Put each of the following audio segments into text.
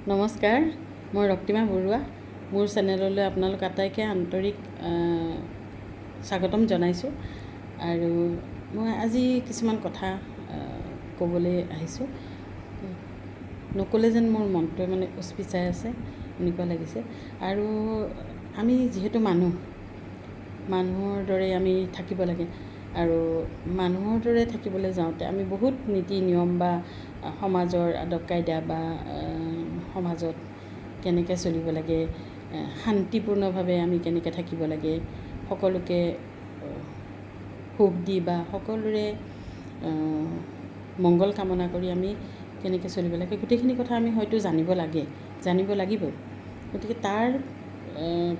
নমস্কাৰ, মই ৰক্তিমা বৰুৱা। মোৰ চেনেললৈ আপোনালোক আটাইকে আন্তৰিক স্বাগতম জনাইছোঁ। আৰু মই আজি কিছুমান কথা ক'বলৈ আহিছোঁ। নক'লে যেন মোৰ মনটোৱে মানে উচপিচাই আছে এনেকুৱা লাগিছে। আৰু আমি যিহেতু মানুহৰ দৰে আমি থাকিব লাগে। আৰু মানুহৰ দৰে থাকিবলৈ যাওঁতে আমি বহুত নীতি নিয়ম বা সমাজৰ আদব কাইদা বা সমাজত কেনেকৈ চলিব লাগে, শান্তিপূৰ্ণভাৱে আমি কেনেকৈ থাকিব লাগে, সকলোকে সুখ দি বা সকলোৰে মংগল কামনা কৰি আমি কেনেকৈ চলিব লাগে, গোটেইখিনি কথা আমি হয়তো জানিব লাগিব। গতিকে তাৰ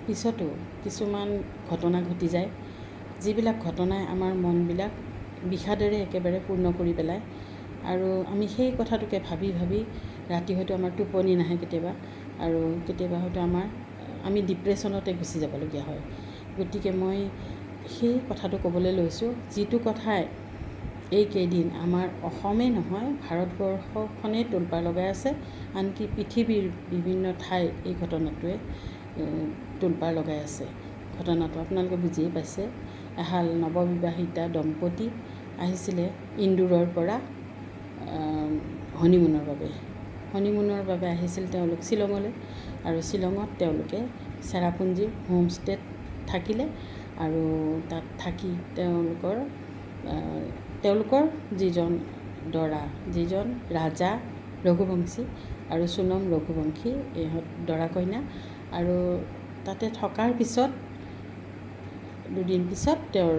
পিছতো কিছুমান ঘটনা ঘটি যায়, যিবিলাক ঘটনাই আমাৰ মনবিলাক বিষাদেৰে একেবাৰে পূৰ্ণ কৰি পেলায়। আৰু আমি সেই কথাটোকে ভাবি ৰাতি হয়তো আমাৰ টোপনি নাহে কেতিয়াবা, আৰু কেতিয়াবা হয়তো আমি ডিপ্ৰেশ্যনতে গুচি যাবলগীয়া হয়। গতিকে মই সেই কথাটো ক'বলৈ লৈছোঁ, যিটো কথাই এইকেইদিন আমাৰ অসমেই নহয় ভাৰতবৰ্ষখনেই তোলপাৰ লগাই আছে। আনকি পৃথিৱীৰ বিভিন্ন ঠাইত এই ঘটনাটোৱে তোলপাৰ লগাই আছে। ঘটনাটো আপোনালোকে বুজিয়ে পাইছে। এহাল নৱবিবাহিতা দম্পতী আহিছিলে ইন্দোৰৰ পৰা হনিমুনৰ বাবে আহিছিল তেওঁলোক শ্বিলঙলৈ। আৰু শ্বিলঙত তেওঁলোকে চেৰাপুঞ্জীৰ হোমষ্টেত থাকিলে। আৰু তাত থাকি তেওঁলোকৰ যিজন ৰাজা ৰঘুবংশী আৰু সোণম ৰঘুবংশী, ইহঁত দৰা কইনা। আৰু তাতে থকাৰ পিছত দুদিন পিছত তেওঁৰ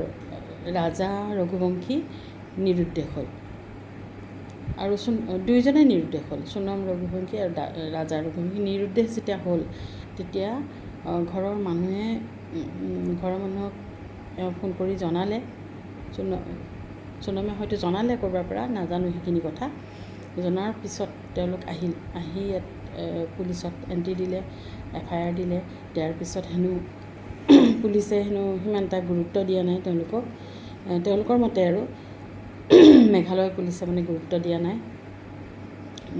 ৰাজা ৰঘুবংশী নিৰুদ্দেশ হ'ল। আৰু দুয়োজনে নিৰুদ্দেশ হ'ল, সোণম ৰঘুবংশী আৰু ৰাজা ৰঘুবংশী নিৰুদ্দেশ যেতিয়া হ'ল, তেতিয়া ঘৰৰ মানুহক ফোন কৰি জনালে। সোণমে হয়তো জনালে ক'ৰবাৰ পৰা, নাজানো সেইখিনি কথা। জনাৰ পিছত তেওঁলোক আহি ইয়াত পুলিচত এণ্ট্ৰি দিলে, FIR দিলে। দিয়াৰ পিছত পুলিচে সিমান এটা গুৰুত্ব দিয়া নাই তেওঁলোকৰ মতে। আৰু মেঘালয় পুলিচে গুৰুত্ব দিয়া নাই।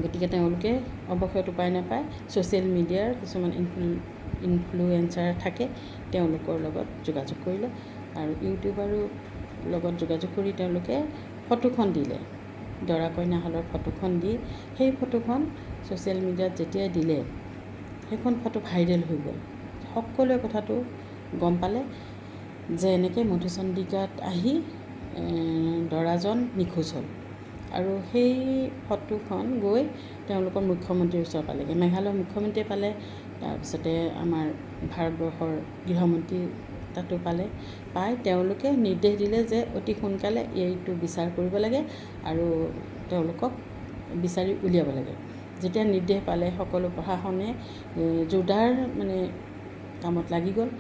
গতিকে তেওঁলোকে অৱশেষত উপায় নাপায় ছ'চিয়েল মিডিয়াৰ কিছুমান ইনফ্লুৱেঞ্চাৰ থাকে, তেওঁলোকৰ লগত যোগাযোগ কৰিলে। আৰু ইউটিউবাৰৰ লগত যোগাযোগ কৰি তেওঁলোকে ফটোখন দিলে, দৰা কইনাহালৰ ফটোখন দি। সেই ফটোখন ছ'চিয়েল মিডিয়াত যেতিয়াই দিলে, সেইখন ফটো ভাইৰেল হৈ গ'ল। সকলোৱে কথাটো গম পালে যে এনেকৈ মধুচন্দ্ৰিকাত আহি দৰাজন নিখোজ হ'ল। আৰু সেই ফটোখন গৈ তেওঁলোকৰ মুখ্যমন্ত্ৰীৰ ওচৰ পালেগৈ, মেঘালয়ৰ মুখ্যমন্ত্ৰীয়ে পালে। তাৰপিছতে আমাৰ ভাৰতবৰ্ষৰ গৃহমন্ত্ৰী তাতো পাই তেওঁলোকে নিৰ্দেশ দিলে যে অতি সোনকালে এইটো বিচাৰ কৰিব লাগে আৰু তেওঁলোকক বিচাৰি উলিয়াব লাগে। যেতিয়া নিৰ্দেশ পালে, সকলো প্ৰশাসনে জোৰদাৰ কামত লাগি গ'ল।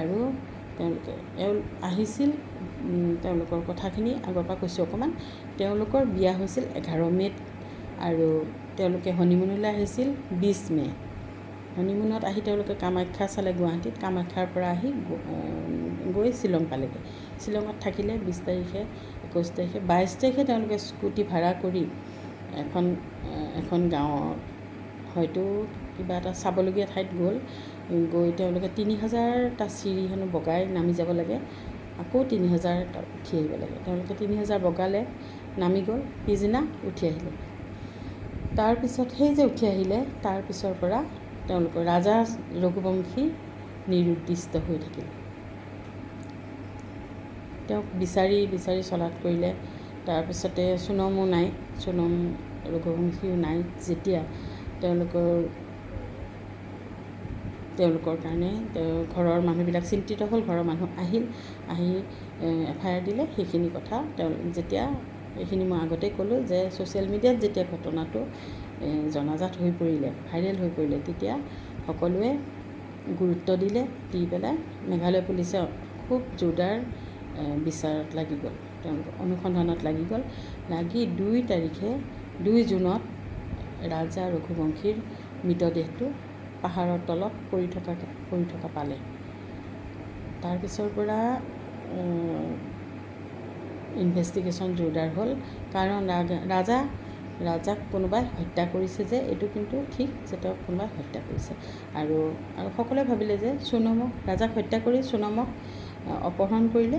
আৰু তেওঁলোকে আহিছিল, তেওঁলোকৰ কথাখিনি আগৰ পৰা কৈছোঁ অকণমান। তেওঁলোকৰ বিয়া হৈছিল 11 মে'ত, আৰু তেওঁলোকে হনিমুনলৈ আহিছিল 20 মে'। হনিমুনত আহি তেওঁলোকে কামাখ্যা চালে গুৱাহাটীত, কামাখ্যাৰ পৰা আহি গৈ শ্বিলং পালেগৈ। শ্বিলঙত থাকিলে 20 তাৰিখে, 21 তাৰিখে, 22 তাৰিখে তেওঁলোকে স্কুটি ভাড়া কৰি এখন গাঁৱত হয়তো কিবা এটা চাবলগীয়া ঠাইত গৈ তেওঁলোকে 3000টা চিৰি বগাই নামি যাব লাগে, আকৌ 3000টা উঠি আহিব লাগে। তেওঁলোকে 3000 বগালে, নামি গ'ল, পিছদিনা উঠি আহিলে। তাৰপিছত সেই যে উঠি আহিলে, তাৰপিছৰ পৰা তেওঁলোকৰ ৰাজা ৰঘুবংশী নিৰুদ্দিষ্ট হৈ থাকিল। তেওঁক বিচাৰি চলাত কৰিলে। তাৰপিছতে সোণমো নাই, সোণম ৰঘুবংশীও নাই। যেতিয়া তেওঁলোকৰ কাৰণে ঘৰৰ মানুহবিলাক চিন্তিত হ'ল, ঘৰৰ মানুহ আহি FIR দিলে। সেইখিনি কথা এইখিনি মই আগতেই ক'লোঁ যে ছ'চিয়েল মিডিয়াত যেতিয়া ঘটনাটো জনাজাত হৈ পৰিলে, ভাইৰেল হৈ পৰিলে, তেতিয়া সকলোৱে গুৰুত্ব দিলে। দি পেলাই মেঘালয় পুলিচে খুব জোৰদাৰ বিচাৰত লাগি গ'ল, তেওঁলোকৰ অনুসন্ধানত লাগি গ'ল। 2 জুনত ৰাজা ৰঘুবংশীৰ মৃতদেহটো পাহাৰৰ তলত পৰি থকা পালে। তাৰপিছৰ পৰা ইনভেষ্টিগেশ্যন জোৰদাৰ হ'ল, কাৰণ ৰাজা ৰাজাক কোনোবাই হত্যা কৰিছে যে এইটো কিন্তু ঠিক যে তেওঁক কোনোবাই হত্যা কৰিছে। আৰু সকলোৱে ভাবিলে যে ৰাজাক হত্যা কৰি সোণমক অপহৰণ কৰিলে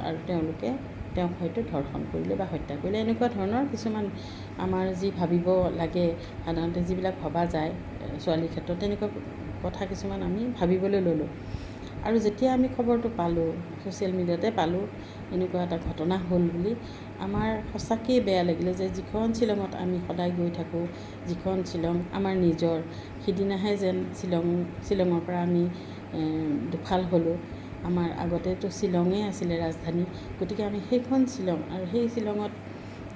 আৰু তেওঁলোকে তেওঁক হয়তো ধৰ্ষণ কৰিলে বা হত্যা কৰিলে। এনেকুৱা ধৰণৰ কিছুমান আমাৰ যি ভাবিব লাগে, সাধাৰণতে যিবিলাক ভবা যায় ছোৱালীৰ ক্ষেত্ৰত, তেনেকুৱা কথা কিছুমান আমি ভাবিবলৈ ল'লোঁ। আৰু যেতিয়া আমি খবৰটো পালোঁ, ছ'চিয়েল মিডিয়াতে পালোঁ এনেকুৱা এটা ঘটনা হ'ল বুলি, আমাৰ সঁচাকৈয়ে বেয়া লাগিলে যে যিখন শ্বিলঙত আমি সদায় গৈ থাকোঁ, যিখন শ্বিলং আমাৰ নিজৰ, সিদিনাহে যেন শ্বিলঙৰ পৰা আমি দুফাল হ'লোঁ। আমাৰ আগতেতো শ্বিলঙেই আছিলে ৰাজধানী, গতিকে আমি সেইখন শ্বিলং আৰু সেই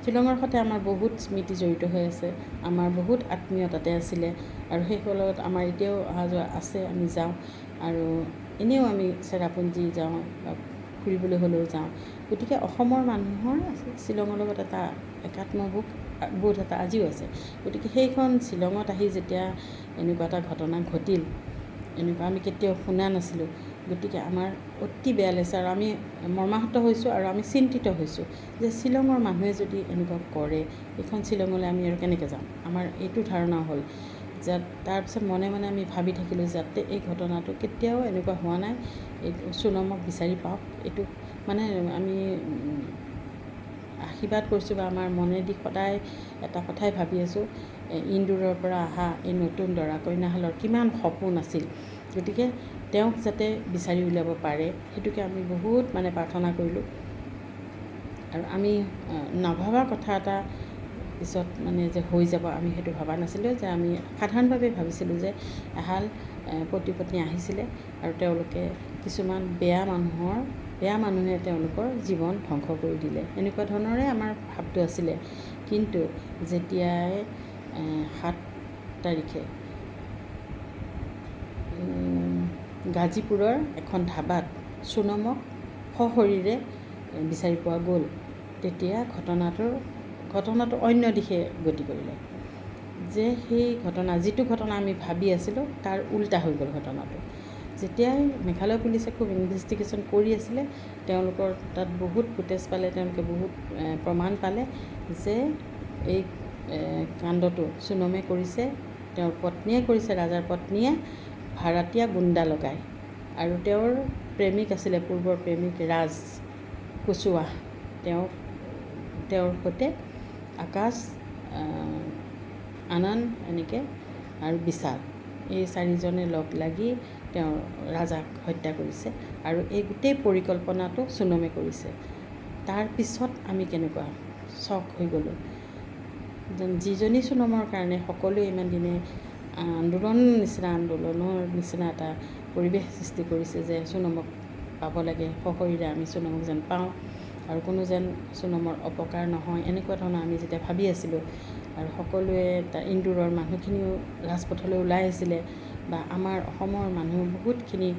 শ্বিলঙৰ সৈতে আমাৰ বহুত স্মৃতি জড়িত হৈ আছে, আমাৰ বহুত আত্মীয় তাতে আছিলে আৰু সেইসকলৰ লগত আমাৰ এতিয়াও অহা যোৱা আছে, আমি যাওঁ আৰু এনেও আমি চেৰাপুঞ্জী যাওঁ বা ফুৰিবলৈ হ'লেও যাওঁ। গতিকে অসমৰ মানুহৰ শ্বিলঙৰ লগত এটা একাত্মবোধ এটা আজিও আছে। গতিকে সেইখন শ্বিলঙত আহি যেতিয়া এনেকুৱা এটা ঘটনা ঘটিল, এনেকুৱা আমি কেতিয়াও শুনা নাছিলোঁ, গতিকে আমাৰ অতি বেয়া লাগিছে আৰু আমি মৰ্মাহত হৈছোঁ আৰু আমি চিন্তিত হৈছোঁ যে শ্বিলঙৰ মানুহে যদি এনেকুৱা কৰে, এইখন শ্বিলঙলৈ আমি আৰু কেনেকৈ যাম। আমাৰ এইটো ধাৰণা হ'ল যে তাৰপিছত মনে মনে আমি ভাবি থাকিলোঁ যাতে এই ঘটনাটো কেতিয়াও এনেকুৱা হোৱা নাই, এইটো সোণমক বিচাৰি পাওক, এইটো মানে আমি আশীৰ্বাদ কৰিছোঁ বা আমাৰ মনেদি সদায় এটা কথাই ভাবি আছোঁ, ইন্দোৰৰ পৰা অহা এই নতুন দৰা কইনাহালৰ কিমান সপোন আছিল, গতিকে তেওঁক যাতে বিচাৰি উলিয়াব পাৰে, সেইটোকে আমি বহুত মানে প্ৰাৰ্থনা কৰিলোঁ। আৰু আমি নভবা কথা এটা পিছত মানে যে হৈ যাব, আমি সেইটো ভবা নাছিলোঁ। যে আমি সাধাৰণভাৱে ভাবিছিলোঁ যে এহাল পতি পত্নী আহিছিলে আৰু তেওঁলোকে কিছুমান বেয়া মানুহে তেওঁলোকৰ জীৱন ধ্বংস কৰি দিলে, এনেকুৱা ধৰণৰে আমাৰ ভাৱটো আছিলে। কিন্তু যেতিয়াই 7 তাৰিখে গাজীপুৰৰ এখন ধাবাত সোণমক সশৰীৰে বিচাৰি পোৱা গ'ল, তেতিয়া ঘটনাটো অন্য দিশে গতি কৰিলে। যে সেই যিটো ঘটনা আমি ভাবি আছিলোঁ তাৰ উল্টা হৈ গ'ল ঘটনাটো। যেতিয়াই মেঘালয় পুলিচে খুব ইনভেষ্টিগেশ্যন কৰি আছিলে, তেওঁলোকৰ তাত বহুত ফুটেজ পালে, তেওঁলোকে বহুত প্ৰমাণ পালে যে এই কাণ্ডটো সোণমে কৰিছে, তেওঁৰ পত্নীয়ে কৰিছে, ৰাজাৰ পত্নীয়ে ভাড়াতীয়া গুণ্ডা লগায়। আৰু তেওঁৰ প্ৰেমিক আছিলে, পূৰ্বৰ প্ৰেমিক ৰাজ কুছৱাহা, তেওঁৰ সৈতে আকাশ, আনন্দ এনেকৈ আৰু বিশাল, এই 4জনে লগ লাগি তেওঁ ৰাজাক হত্যা কৰিছে আৰু এই গোটেই পৰিকল্পনাটো সোণমে কৰিছে। তাৰপিছত আমি কেনেকুৱা শ্বক হৈ গ'লোঁ, যিজনী সোণমৰ কাৰণে সকলোৱে ইমান দিনে আন্দোলনৰ নিচিনা এটা পৰিৱেশ সৃষ্টি কৰিছে যে সোণমক পাব লাগে, সশৰীৰে আমি সোণমক যেন পাওঁ আৰু কোনো যেন সোণমৰ অপকাৰ নহয়, এনেকুৱা ধৰণৰ আমি যেতিয়া ভাবি আছিলোঁ। আৰু সকলোৱে ইন্দোৰৰ মানুহখিনিও ৰাজপথলৈ ওলাই আহিছিলে বা আমাৰ অসমৰ মানুহ বহুতখিনি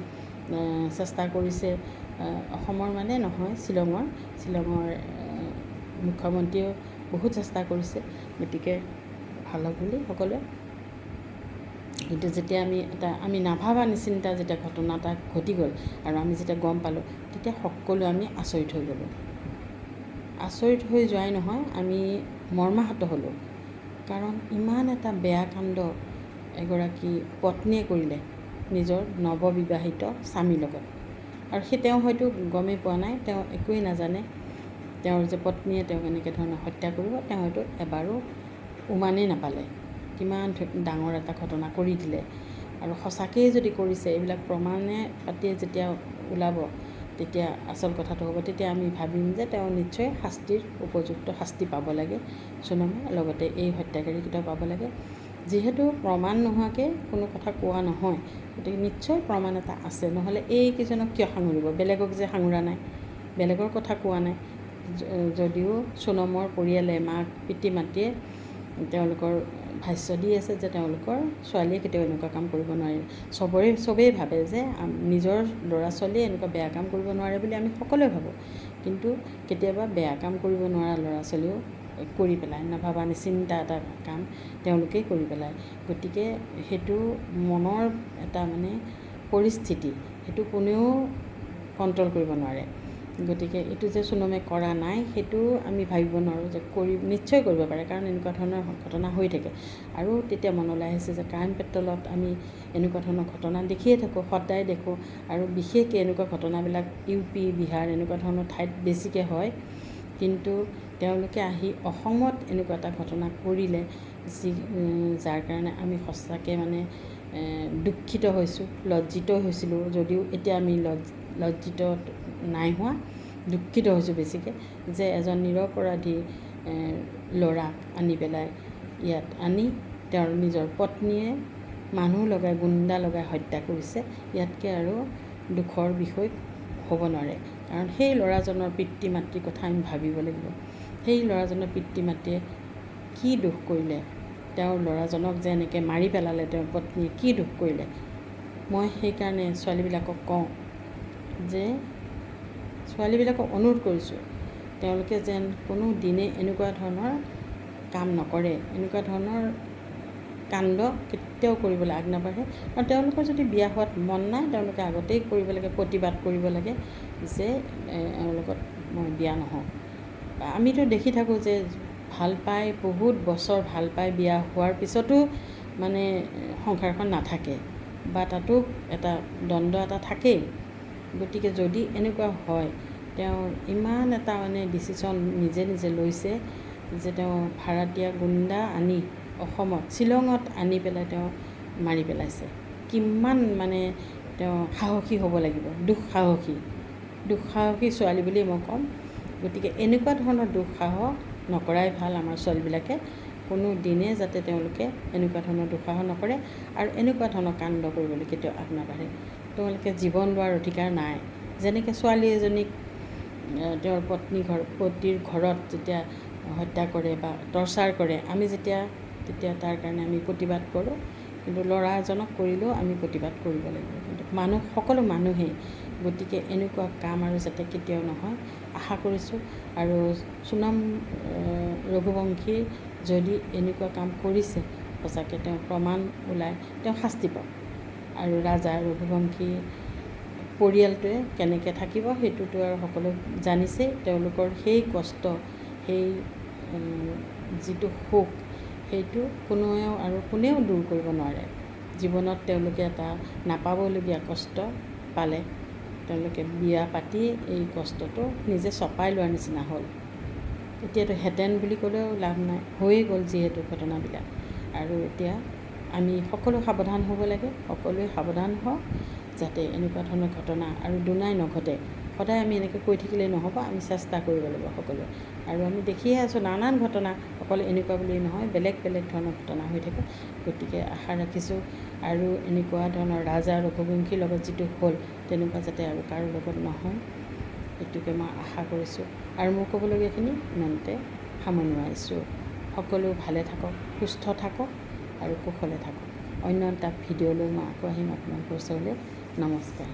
চেষ্টা কৰিছে, অসমৰ মানে নহয়, শ্বিলঙৰ মুখ্যমন্ত্ৰীয়েও বহুত চেষ্টা কৰিছে, গতিকে ভাল হ'ব বুলি সকলোৱে। কিন্তু যেতিয়া আমি নাভাবা নিচিন্তা যেতিয়া ঘটনা এটা ঘটি গ'ল আৰু আমি যেতিয়া গম পালোঁ, তেতিয়া সকলোৱে আমি আচৰিত হৈ গ'লোঁ। আচৰিত হৈ যোৱাই নহয়, আমি মৰ্মাহত হ'লোঁ। কাৰণ ইমান এটা বেয়া কাণ্ড এগৰাকী পত্নীয়ে কৰিলে নিজৰ নৱবিবাহিত স্বামীৰ লগত, আৰু তেওঁ হয়তো গমেই পোৱা নাই, তেওঁ একোৱেই নাজানে তেওঁৰ যে পত্নীয়ে তেওঁক এনেকৈ ধৰণে হত্যা কৰিব, তেওঁ হয়তো এবাৰো উমানেই নাপালে, কিমান ডাঙৰ এটা ঘটনা কৰি দিলে। আৰু সঁচাকৈয়ে যদি কৰিছে, এইবিলাক প্ৰমাণে পাতিয়ে যেতিয়া ওলাব, তেতিয়া আচল কথাটো হ'ব, তেতিয়া আমি ভাবিম যে তেওঁ নিশ্চয় উপযুক্ত শাস্তি পাব লাগে সোণমে, লগতে এই হত্যাকাৰীকেইটাও পাব লাগে। যিহেতু প্ৰমাণ নোহোৱাকৈ কোনো কথা কোৱা নহয়, গতিকে নিশ্চয় প্ৰমাণ এটা আছে, নহ'লে এইকেইজনক কিয় সাঙুৰিব, বেলেগক যে সাঙুৰা নাই, বেলেগৰ কথা কোৱা নাই। যদিও সোণমৰ পৰিয়ালে পিতৃ মাতৃয়ে তেওঁলোকৰ ভাষ্য দি আছে যে তেওঁলোকৰ ছোৱালীয়ে কেতিয়াও এনেকুৱা কাম কৰিব নোৱাৰে, চবেই ভাবে যে নিজৰ ল'ৰা ছোৱালীয়ে এনেকুৱা বেয়া কাম কৰিব নোৱাৰে বুলি আমি সকলোৱে ভাবোঁ। কিন্তু কেতিয়াবা বেয়া কাম কৰিব নোৱাৰা ল'ৰা ছোৱালীও কৰি পেলায়, নাভাবা নিচিন্তা এটা কাম তেওঁলোকেই কৰি পেলায়। গতিকে সেইটো মনৰ এটা মানে পৰিস্থিতি, সেইটো কোনেও কণ্ট্ৰল কৰিব নোৱাৰে। গতিকে এইটো যে সোণমে কৰা নাই সেইটো আমি ভাবিব নোৱাৰোঁ যে নিশ্চয় কৰিব পাৰে, কাৰণ এনেকুৱা ধৰণৰ ঘটনা হৈ থাকে। আৰু তেতিয়া মনলৈ আহিছে যে ক্ৰাইম পেট্ৰলত আমি এনেকুৱা ধৰণৰ ঘটনা দেখিয়ে থাকোঁ, সদায় দেখোঁ, আৰু বিশেষকৈ এনেকুৱা ঘটনাবিলাক UP বিহাৰ এনেকুৱা ধৰণৰ ঠাইত বেছিকৈ হয়। কিন্তু তেওঁলোকে আহি অসমত এনেকুৱা এটা ঘটনা কৰিলে যাৰ কাৰণে আমি সঁচাকৈ মানে দুখিত হৈছোঁ, লজ্জিত হৈছিলোঁ, যদিও এতিয়া আমি লজ্জিত নাই হোৱা, দুখিত হৈছোঁ বেছিকৈ, যে এজন নিৰপৰাধী ল'ৰাক আনি পেলাই ইয়াত আনি তেওঁৰ নিজৰ পত্নীয়ে মানুহ লগাই গুণ্ডা লগাই হত্যা কৰিছে। ইয়াতকৈ আৰু দুখৰ বিষয় হ'ব নোৱাৰে, কাৰণ সেই ল'ৰাজনৰ পিতৃ মাতৃৰ কথা আমি ভাবিব লাগিব। সেই ল'ৰাজনৰ পিতৃ মাতৃয়ে কি দোষ কৰিলে, তেওঁৰ ল'ৰাজনক যে এনেকৈ মাৰি পেলালে, তেওঁৰ পত্নীয়ে কি দোষ কৰিলে। মই সেইকাৰণে ছোৱালীবিলাকক কওঁ যে ছোৱালীবিলাকক অনুৰোধ কৰিছোঁ, তেওঁলোকে যেন কোনো দিনে এনেকুৱা ধৰণৰ কাম নকৰে, এনেকুৱা ধৰণৰ কাণ্ড কেতিয়াও কৰিবলৈ আগ নাবাঢ়ে। আৰু তেওঁলোকৰ যদি বিয়া হোৱাত মন নাই, তেওঁলোকে আগতেই কৰিব লাগে, প্ৰতিবাদ কৰিব লাগে যে এওঁলোকত মই বিয়া নহওঁ। আমিতো দেখি থাকোঁ যে ভাল পাই বহুত বছৰ ভাল পাই বিয়া হোৱাৰ পিছতো মানে সংসাৰখন নাথাকে, বা তাতো এটা দ্বন্দ্ব এটা থাকেই। গতিকে যদি এনেকুৱা হয়, তেওঁ ইমান এটা মানে ডিচিশ্যন নিজে নিজে লৈছে যে তেওঁ ভাড়াতীয়া গুণ্ডা আনি অসমত শ্বিলঙত আনি পেলাই তেওঁ মাৰি পেলাইছে। কিমান মানে তেওঁ সাহসী হ'ব লাগিব, দুঃসাহসী ছোৱালী বুলি মই ক'ম। গতিকে এনেকুৱা ধৰণৰ দুঃসাহস নকৰাই ভাল আমাৰ ছোৱালীবিলাকে। কোনো দিনে যাতে তেওঁলোকে এনেকুৱা ধৰণৰ দুঃসাহস নকৰে আৰু এনেকুৱা ধৰণৰ কাণ্ড কৰিবলৈ কেতিয়াও আগ নাবাঢ়ে। তেওঁলোকে জীৱন লোৱাৰ অধিকাৰ নাই। যেনেকৈ ছোৱালী এজনীক তেওঁৰ পতিৰ ঘৰত যেতিয়া হত্যা কৰে বা টৰ্চাৰ কৰে, আমি তেতিয়া তাৰ কাৰণে আমি প্ৰতিবাদ কৰোঁ, কিন্তু ল'ৰা এজনক কৰিলেও আমি প্ৰতিবাদ কৰিব লাগিব। কিন্তু সকলো মানুহেই, গতিকে এনেকুৱা কাম আৰু যাতে কেতিয়াও নহয় আশা কৰিছোঁ। আৰু সোণম ৰঘুবংশী যদি এনেকুৱা কাম কৰিছে, সঁচাকৈ তেওঁ প্ৰমাণ ওলাই তেওঁ শাস্তি পাওক। আৰু ৰাজা ৰঘুবংশী পৰিয়ালটোৱে কেনেকৈ থাকিব সেইটোতো আৰু সকলোৱে জানিছেই। তেওঁলোকৰ সেই কষ্ট, সেই যিটো সুখ, সেইটো কোনেও দূৰ কৰিব নোৱাৰে। জীৱনত তেওঁলোকে এটা নাপাবলগীয়া কষ্ট পালে, তেওঁলোকে বিয়া পাতি এই কষ্টটো নিজে চপাই লোৱাৰ নিচিনা হ'ল। এতিয়াতো হেঁতেন বুলি ক'লেও লাভ নাই, হৈয়ে গ'ল যিহেতু ঘটনাবিলাক। আৰু এতিয়া আমি সকলো সাৱধান হ'ব লাগে, সকলোৱে সাৱধান হওঁ যাতে এনেকুৱা ধৰণৰ ঘটনা আৰু দুনাই নঘটে। সদায় আমি এনেকৈ কৈ থাকিলেই নহ'ব, আমি চেষ্টা কৰিব লাগিব সকলোৱে। আৰু আমি দেখিয়ে আছোঁ নানান ঘটনা, অকল এনেকুৱা বুলিয়েই নহয়, বেলেগ বেলেগ ধৰণৰ ঘটনা হৈ থাকে। গতিকে আশা ৰাখিছোঁ আৰু এনেকুৱা ধৰণৰ ৰাজা ৰঘুবংশীৰ লগত যিটো হ'ল, তেনেকুৱা যাতে আৰু কাৰো লগত নহয়, এইটোকে মই আশা কৰিছোঁ। আৰু মোৰ ক'বলগীয়াখিনি ইমানতে সামৰণি মাৰিছোঁ। সকলো ভালে থাকক, সুস্থ থাকক আৰু কুশলে থাকক। অন্য এটা ভিডিঅ'লৈ মই আকৌ আহিম আপোনালোকৰ ওচৰলৈ। নমস্কাৰ।